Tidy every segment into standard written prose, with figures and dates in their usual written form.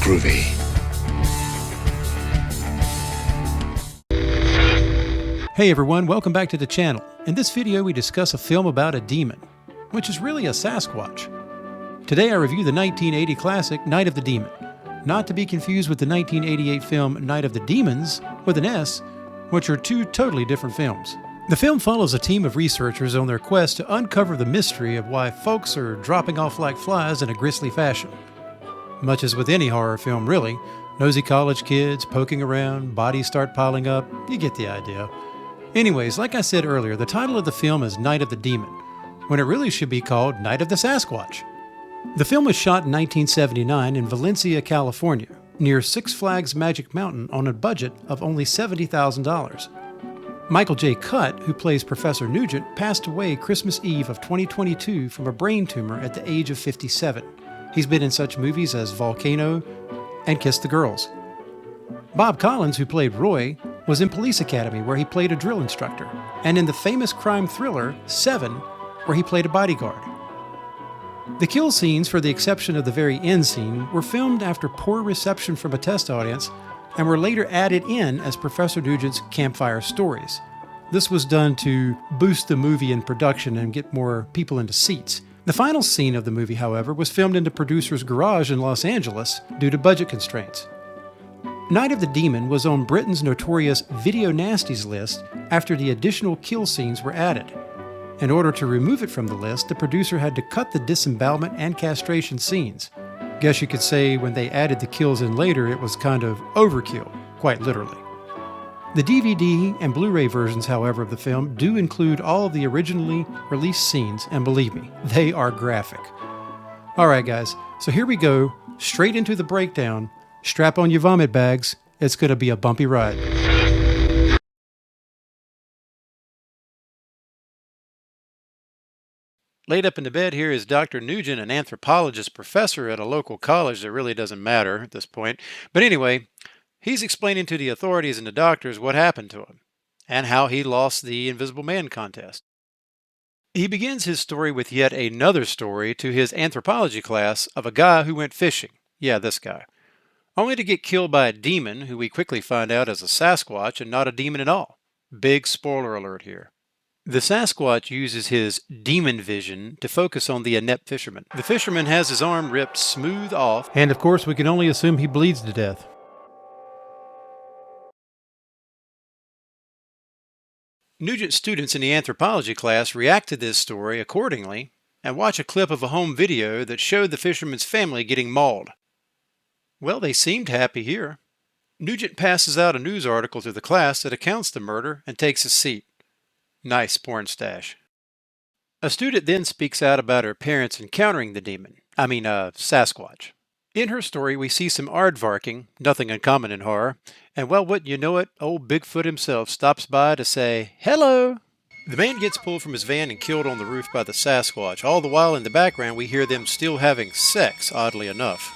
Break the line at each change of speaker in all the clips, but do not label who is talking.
groovy.
Hey everyone, welcome back to the channel. In this video we discuss a film about a demon, which is really a Sasquatch. Today I review the 1980 classic Night of the Demon, not to be confused with the 1988 film Night of the Demons with an S, which are two totally different films. The film follows a team of researchers on their quest to uncover the mystery of why folks are dropping off like flies in a grisly fashion. Much as with any horror film really, nosy college kids poking around, bodies start piling up, you get the idea. Anyways, like I said earlier, the title of the film is Night of the Demon, when it really should be called Night of the Sasquatch. The film was shot in 1979 in Valencia, California, near Six Flags Magic Mountain on a budget of only $70,000. Michael J. Cutt, who plays Professor Nugent, passed away Christmas Eve of 2022 from a brain tumor at the age of 57. He's been in such movies as Volcano and Kiss the Girls. Bob Collins, who played Roy, was in Police Academy where he played a drill instructor, and in the famous crime thriller Seven, where he played a bodyguard. The kill scenes, for the exception of the very end scene, were filmed after poor reception from a test audience and were later added in as Professor Nugent's campfire stories. This was done to boost the movie in production and get more people into seats. The final scene of the movie, however, was filmed in the producer's garage in Los Angeles due to budget constraints. Night of the Demon was on Britain's notorious Video Nasties list after the additional kill scenes were added. In order to remove it from the list, the producer had to cut the disembowelment and castration scenes. Guess you could say when they added the kills in later, it was kind of overkill, quite literally. The DVD and Blu-ray versions, however, of the film do include all of the originally released scenes, and believe me, they are graphic. Alright guys, so here we go, straight into the breakdown. Strap on your vomit bags, it's gonna be a bumpy ride. Laid up in the bed here is Dr. Nugent, an anthropologist professor at a local college that really doesn't matter at this point. But anyway, he's explaining to the authorities and the doctors what happened to him and how he lost the Invisible Man contest. He begins his story with yet another story to his anthropology class of a guy who went fishing. Yeah, this guy. Only to get killed by a demon who we quickly find out is a Sasquatch and not a demon at all. Big spoiler alert here. The Sasquatch uses his demon vision to focus on the inept fisherman. The fisherman has his arm ripped smooth off, and of course we can only assume he bleeds to death. Nugent's students in the anthropology class react to this story accordingly and watch a clip of a home video that showed the fisherman's family getting mauled. Well, they seemed happy here. Nugent passes out a news article to the class that accounts the murder and takes his seat. Nice porn stash. A student then speaks out about her parents encountering the demon. Sasquatch. In her story, we see some aardvarking, nothing uncommon in horror, and well, wouldn't you know it, old Bigfoot himself stops by to say, hello! The man gets pulled from his van and killed on the roof by the Sasquatch. All the while in the background, we hear them still having sex, oddly enough.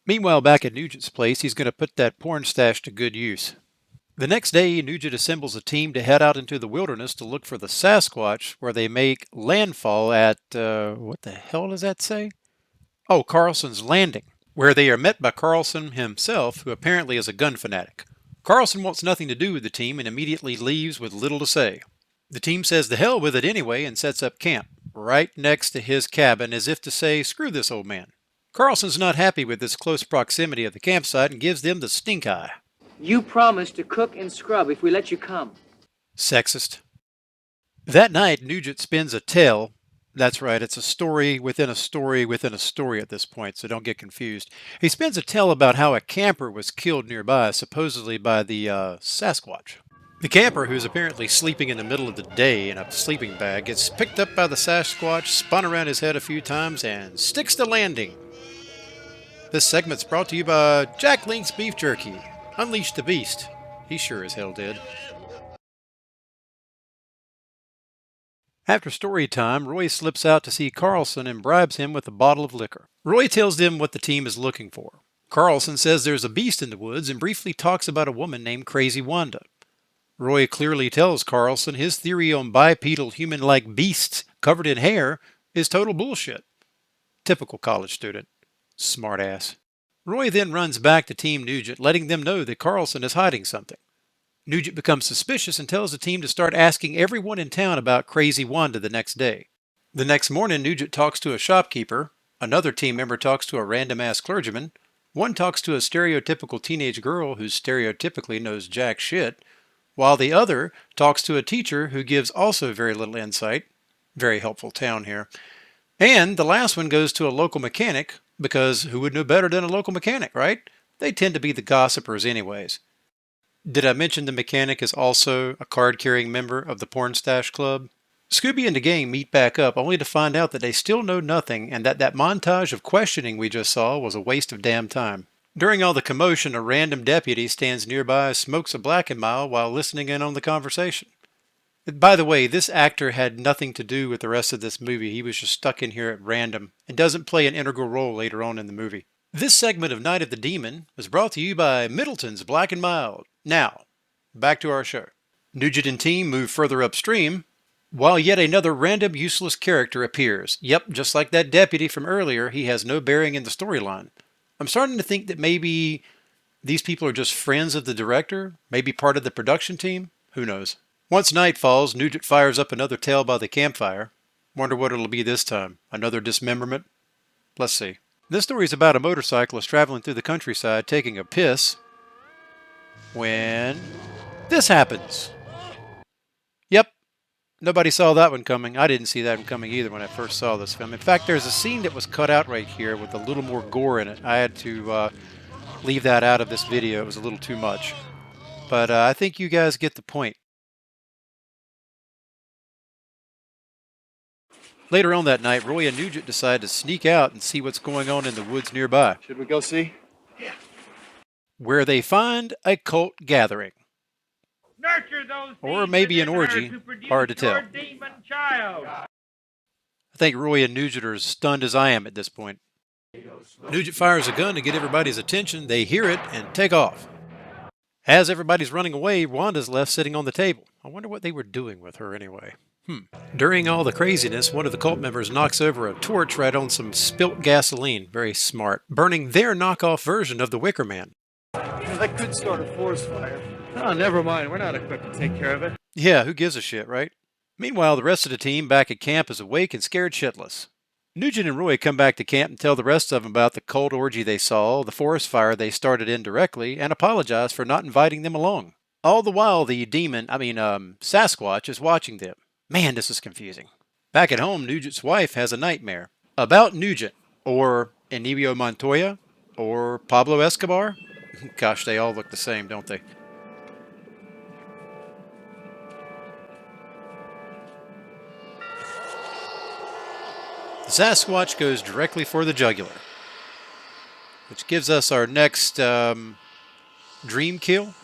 Meanwhile, back at Nugent's place, he's going to put that porn stash to good use. The next day, Nugent assembles a team to head out into the wilderness to look for the Sasquatch, where they make landfall at, what the hell does that say? Oh, Carlson's Landing, where they are met by Carlson himself, who apparently is a gun fanatic. Carlson wants nothing to do with the team and immediately leaves with little to say. The team says the hell with it anyway and sets up camp, right next to his cabin, as if to say, screw this old man. Carlson's not happy with this close proximity of the campsite and gives them the stink eye.
You promised to cook and scrub if we let you come.
Sexist. That night, Nugent spins a tale. That's right, it's a story within a story within a story at this point, so don't get confused. He spins a tale about how a camper was killed nearby, supposedly by the Sasquatch. The camper, who's apparently sleeping in the middle of the day in a sleeping bag, gets picked up by the Sasquatch, spun around his head a few times, and sticks the landing. This segment's brought to you by Jack Link's Beef Jerky. Unleash the beast. He sure as hell did. After story time, Roy slips out to see Carlson and bribes him with a bottle of liquor. Roy tells them what the team is looking for. Carlson says there's a beast in the woods and briefly talks about a woman named Crazy Wanda. Roy clearly tells Carlson his theory on bipedal human-like beasts covered in hair is total bullshit. Typical college student. Smart ass. Roy then runs back to Team Nugent, letting them know that Carlson is hiding something. Nugent becomes suspicious and tells the team to start asking everyone in town about Crazy Wanda the next day. The next morning, Nugent talks to a shopkeeper, another team member talks to a random-ass clergyman, one talks to a stereotypical teenage girl who stereotypically knows jack shit, while the other talks to a teacher who gives also very little insight. Very helpful town here. And the last one goes to a local mechanic, because who would know better than a local mechanic, right? They tend to be the gossipers anyways. Did I mention the mechanic is also a card-carrying member of the Porn Stash Club? Scooby and the gang meet back up only to find out that they still know nothing and that montage of questioning we just saw was a waste of damn time. During all the commotion, a random deputy stands nearby, smokes a Black and Mild while listening in on the conversation. By the way, this actor had nothing to do with the rest of this movie. He was just stuck in here at random and doesn't play an integral role later on in the movie. This segment of Night of the Demon was brought to you by Middleton's Black and Mild. Now, back to our show. Nugent and team move further upstream, while yet another random useless character appears. Yep, just like that deputy from earlier, he has no bearing in the storyline. I'm starting to think that maybe these people are just friends of the director, maybe part of the production team. Who knows? Once night falls, Nugent fires up another tale by the campfire. Wonder what it'll be this time. Another dismemberment? Let's see. This story is about a motorcyclist traveling through the countryside taking a piss when this happens. Yep. Nobody saw that one coming. I didn't see that one coming either when I first saw this film. In fact, there's a scene that was cut out right here with a little more gore in it. I had to leave that out of this video. It was a little too much. But I think you guys get the point. Later on that night, Roy and Nugent decide to sneak out and see what's going on in the woods nearby.
Should we go see?
Yeah.
Where they find a cult gathering.
Nurture those
Or
seeds
maybe an
within her
orgy.
to produce
Hard to tell.
your demon child.
I think Roy and Nugent are as stunned as I am at this point. Nugent fires a gun to get everybody's attention. They hear it and take off. As everybody's running away, Wanda's left sitting on the table. I wonder what they were doing with her anyway. During all the craziness, one of the cult members knocks over a torch right on some spilt gasoline. Very smart. Burning their knockoff version of the Wicker Man.
That could start a forest fire.
Oh, never mind. We're not equipped to take care of it.
Yeah, who gives a shit, right? Meanwhile, the rest of the team back at camp is awake and scared shitless. Nugent and Roy come back to camp and tell the rest of them about the cult orgy they saw, the forest fire they started indirectly, and apologize for not inviting them along. All the while, the Sasquatch is watching them. Man, this is confusing. Back at home, Nugent's wife has a nightmare. About Nugent, or Inigo Montoya, or Pablo Escobar. Gosh, they all look the same, don't they? The Sasquatch goes directly for the jugular, which gives us our next dream kill.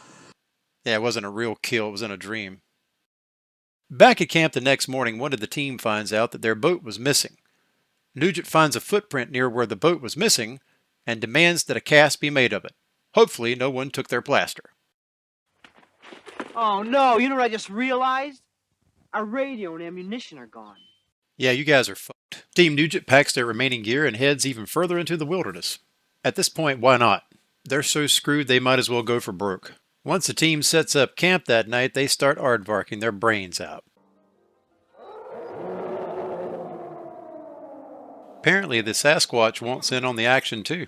Yeah, it wasn't a real kill, it was in a dream. Back at camp the next morning, one of the team finds out that their boat was missing. Nugent finds a footprint near where the boat was missing and demands that a cast be made of it. Hopefully, no one took their plaster.
Oh no, you know what I just realized? Our radio and ammunition are gone.
Yeah, you guys are fucked. Team Nugent packs their remaining gear and heads even further into the wilderness. At this point, why not? They're so screwed they might as well go for broke. Once the team sets up camp that night, they start aardvarking their brains out. Apparently, the Sasquatch wants in on the action too.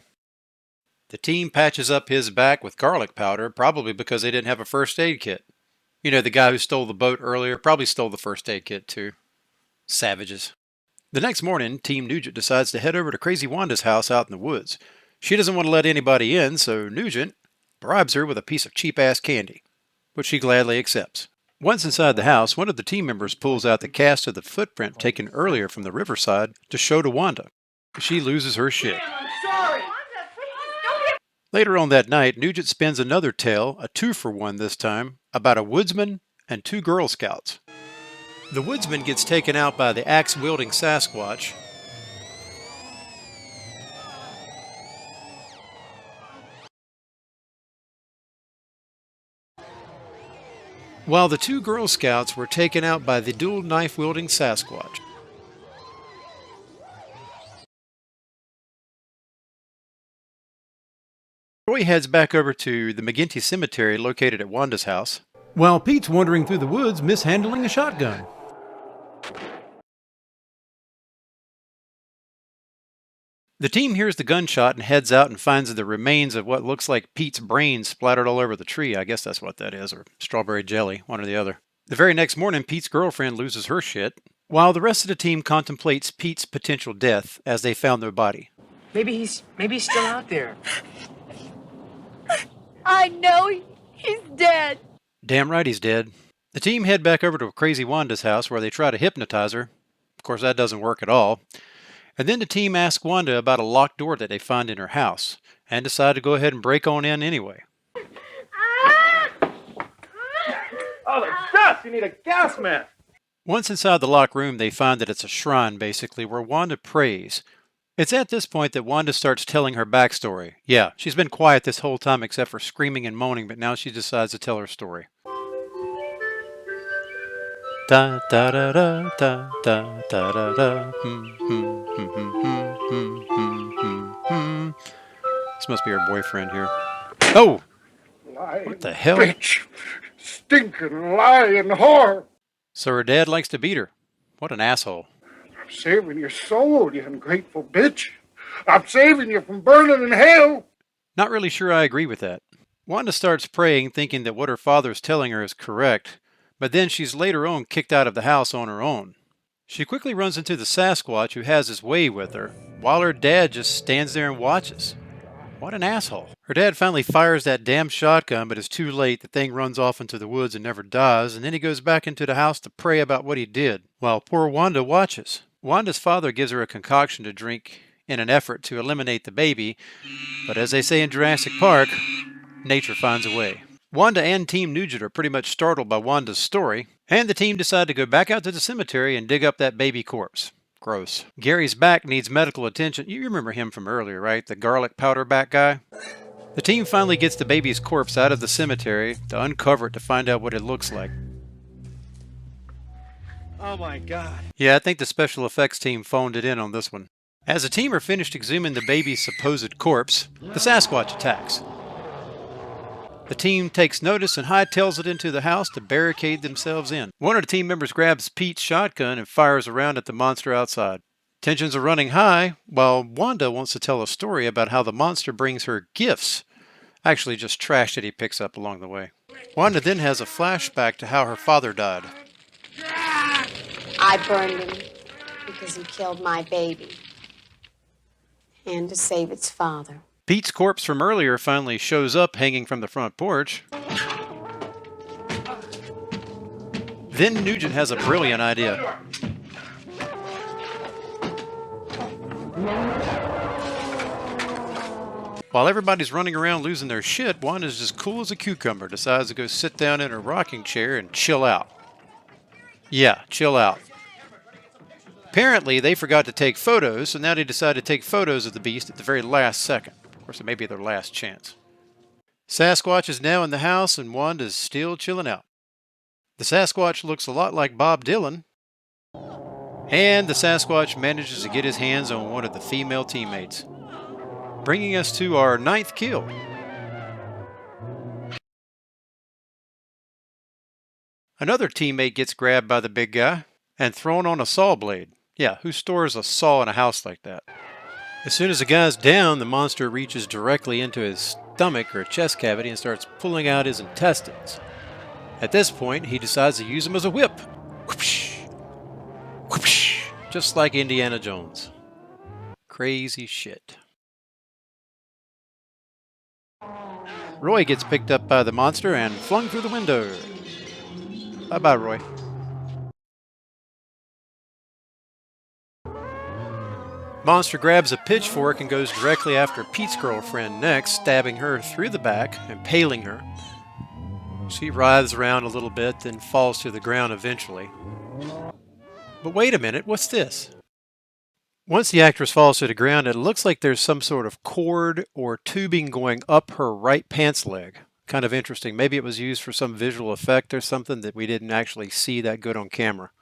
The team patches up his back with garlic powder, probably because they didn't have a first aid kit. You know, the guy who stole the boat earlier probably stole the first aid kit too. Savages. The next morning, Team Nugent decides to head over to Crazy Wanda's house out in the woods. She doesn't want to let anybody in, so Nugent bribes her with a piece of cheap-ass candy, which she gladly accepts. Once inside the house, one of the team members pulls out the cast of the footprint taken earlier from the riverside to show to Wanda. She loses her shit.
I'm sorry.
Later on that night, Nugent spins another tale, a 2-for-1 this time, about a woodsman and 2 Girl Scouts. The woodsman gets taken out by the axe-wielding Sasquatch, while the 2 Girl Scouts were taken out by the dual knife-wielding Sasquatch. Roy heads back over to the McGinty Cemetery located at Wanda's house, while Pete's wandering through the woods mishandling a shotgun. The team hears the gunshot and heads out and finds the remains of what looks like Pete's brains splattered all over the tree. I guess that's what that is, or strawberry jelly, one or the other. The very next morning, Pete's girlfriend loses her shit, while the rest of the team contemplates Pete's potential death as they found their body.
Maybe he's still out there.
I know he's dead.
Damn right he's dead. The team head back over to Crazy Wanda's house where they try to hypnotize her. Of course, that doesn't work at all. And then the team asks Wanda about a locked door that they find in her house, and decide to go ahead and break on in anyway.
Oh, the dust! You need a gas mask!
Once inside the locked room, they find that it's a shrine, basically, where Wanda prays. It's at this point that Wanda starts telling her backstory. Yeah, she's been quiet this whole time except for screaming and moaning, but now she decides to tell her story. Da da da da da da da da da. This must be her boyfriend here. Oh! What the hell?
Bitch! Stinking lying whore!
So her dad likes to beat her. What an asshole.
I'm saving your soul, you ungrateful bitch. I'm saving you from burning in hell.
Not really sure I agree with that. Wanda starts praying, thinking that what her father's telling her is correct, but then she's later on kicked out of the house on her own. She quickly runs into the Sasquatch, who has his way with her, while her dad just stands there and watches. What an asshole. Her dad finally fires that damn shotgun, but it's too late. The thing runs off into the woods and never dies, and then he goes back into the house to pray about what he did, while poor Wanda watches. Wanda's father gives her a concoction to drink in an effort to eliminate the baby, but as they say in Jurassic Park, nature finds a way. Wanda and Team Nugent are pretty much startled by Wanda's story, and the team decide to go back out to the cemetery and dig up that baby corpse. Gross. Gary's back needs medical attention. You remember him from earlier, right? The garlic powder back guy? The team finally gets the baby's corpse out of the cemetery to uncover it to find out what it looks like.
Oh my god.
Yeah, I think the special effects team phoned it in on this one. As the team are finished exhuming the baby's supposed corpse, the Sasquatch attacks. The team takes notice and hightails it into the house to barricade themselves in. One of the team members grabs Pete's shotgun and fires around at the monster outside. Tensions are running high, while Wanda wants to tell a story about how the monster brings her gifts. Actually, just trash that he picks up along the way. Wanda then has a flashback to how her father died.
I burned him because he killed my baby. And to save its father.
Pete's corpse from earlier finally shows up hanging from the front porch. Then Nugent has a brilliant idea. While everybody's running around losing their shit, Wanda's just cool as a cucumber, decides to go sit down in her rocking chair and chill out. Yeah, chill out. Apparently, they forgot to take photos, so now they decide to take photos of the beast at the very last second. Of course, it may be their last chance. Sasquatch is now in the house, and Wanda's still chilling out. The Sasquatch looks a lot like Bob Dylan, and the Sasquatch manages to get his hands on one of the female teammates, bringing us to our 9th kill. Another teammate gets grabbed by the big guy and thrown on a saw blade. Yeah, who stores a saw in a house like that? As soon as the guy's down, the monster reaches directly into his stomach or chest cavity and starts pulling out his intestines. At this point, he decides to use them as a whip. Whoopsh, whoopsh, just like Indiana Jones. Crazy shit. Roy gets picked up by the monster and flung through the window. Bye-bye, Roy. Monster grabs a pitchfork and goes directly after Pete's girlfriend next, stabbing her through the back, impaling her. She writhes around a little bit, then falls to the ground eventually. But wait a minute, what's this? Once the actress falls to the ground, it looks like there's some sort of cord or tubing going up her right pants leg. Kind of interesting. Maybe it was used for some visual effect or something that we didn't actually see that good on camera.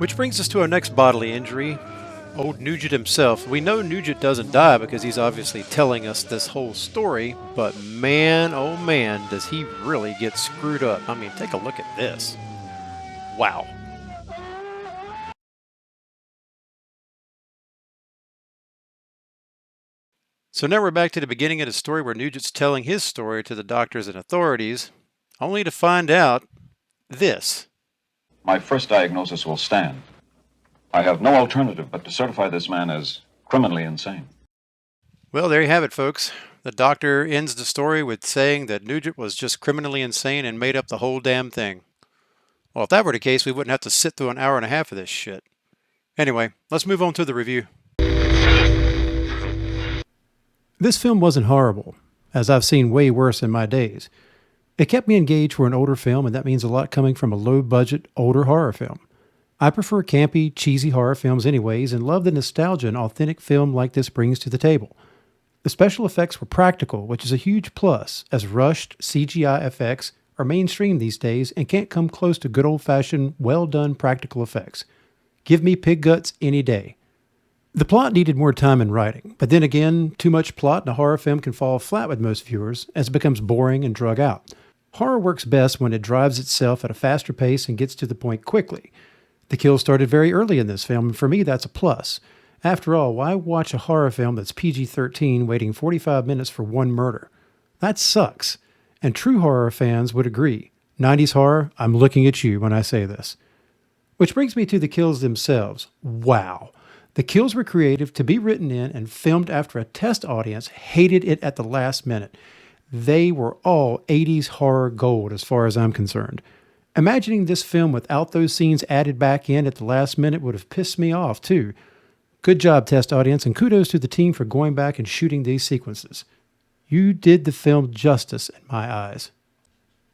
Which brings us to our next bodily injury, old Nugent himself. We know Nugent doesn't die because he's obviously telling us this whole story, but man, oh man, does he really get screwed up. I mean, take a look at this. Wow. So now we're back to the beginning of the story where Nugent's telling his story to the doctors and authorities, only to find out this.
My first diagnosis will stand. I have no alternative but to certify this man as criminally insane.
Well, there you have it, folks. The doctor ends the story with saying that Nugent was just criminally insane and made up the whole damn thing. Well, if that were the case, we wouldn't have to sit through an hour and a half of this shit. Anyway, let's move on to the review. This film wasn't horrible, as I've seen way worse in my days. It kept me engaged for an older film, and that means a lot coming from a low-budget, older horror film. I prefer campy, cheesy horror films anyways, and love the nostalgia an authentic film like this brings to the table. The special effects were practical, which is a huge plus, as rushed CGI effects are mainstream these days and can't come close to good old-fashioned, well-done practical effects. Give me pig guts any day. The plot needed more time in writing, but then again, too much plot in a horror film can fall flat with most viewers, as it becomes boring and drug out. Horror works best when it drives itself at a faster pace and gets to the point quickly. The kills started very early in this film, and for me that's a plus. After all, why watch a horror film that's PG-13 waiting 45 minutes for one murder? That sucks, and true horror fans would agree. 90s horror, I'm looking at you when I say this. Which brings me to the kills themselves. Wow. The kills were creative, to be written in and filmed after a test audience hated it at the last minute. They were all 80s horror gold as far as I'm concerned. Imagining this film without those scenes added back in at the last minute would have pissed me off too. Good job, test audience, and kudos to the team for going back and shooting these sequences. You did the film justice in my eyes.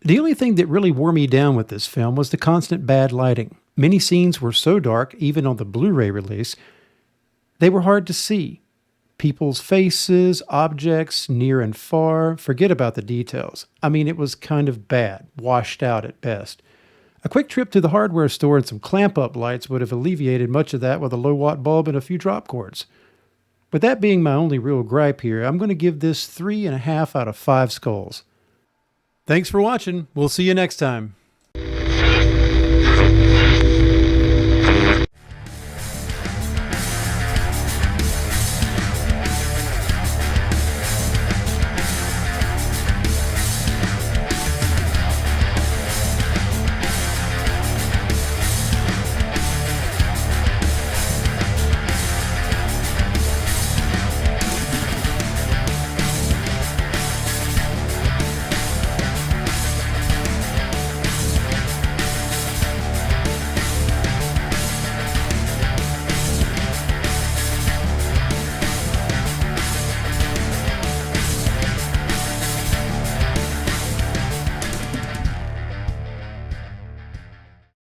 The only thing that really wore me down with this film was the constant bad lighting. Many scenes were so dark, even on the Blu-ray release, they were hard to see. People's faces, objects, near and far, forget about the details. I mean, it was kind of bad, washed out at best. A quick trip to the hardware store and some clamp-up lights would have alleviated much of that with a low-watt bulb and a few drop cords. With that being my only real gripe here, I'm going to give this 3.5 out of 5 skulls. Thanks for watching. We'll see you next time.